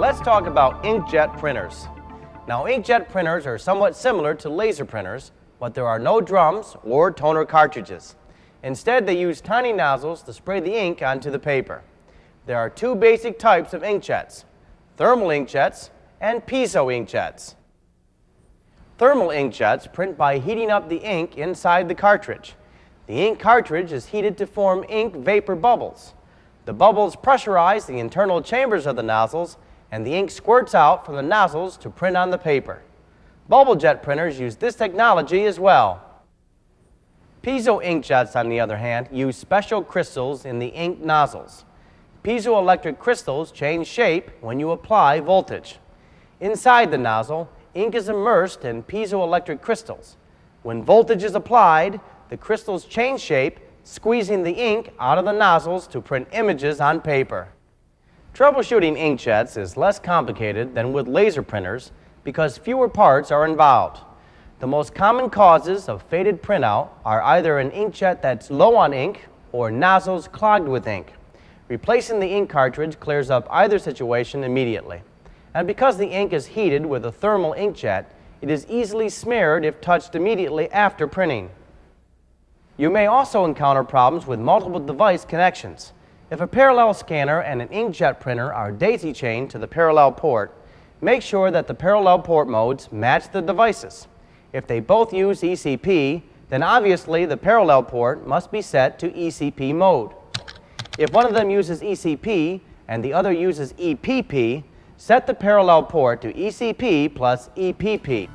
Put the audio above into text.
Let's talk about inkjet printers. Now, inkjet printers are somewhat similar to laser printers, but there are no drums or toner cartridges. Instead, they use tiny nozzles to spray the ink onto the paper. There are two basic types of inkjets: thermal inkjets and piezo inkjets. Thermal inkjets print by heating up the ink inside the cartridge. The ink cartridge is heated to form ink vapor bubbles. The bubbles pressurize the internal chambers of the nozzles, and the ink squirts out from the nozzles to print on the paper. Bubble jet printers use this technology as well. Piezo inkjets, on the other hand, use special crystals in the ink nozzles. Piezoelectric crystals change shape when you apply voltage. Inside the nozzle, ink is immersed in piezoelectric crystals. When voltage is applied, the crystals change shape, squeezing the ink out of the nozzles to print images on paper. Troubleshooting inkjets is less complicated than with laser printers because fewer parts are involved. The most common causes of faded printout are either an inkjet that's low on ink or nozzles clogged with ink. Replacing the ink cartridge clears up either situation immediately. And because the ink is heated with a thermal inkjet, it is easily smeared if touched immediately after printing. You may also encounter problems with multiple device connections. If a parallel scanner and an inkjet printer are daisy-chained to the parallel port, make sure that the parallel port modes match the devices. If they both use ECP, then obviously the parallel port must be set to ECP mode. If one of them uses ECP and the other uses EPP, set the parallel port to ECP plus EPP.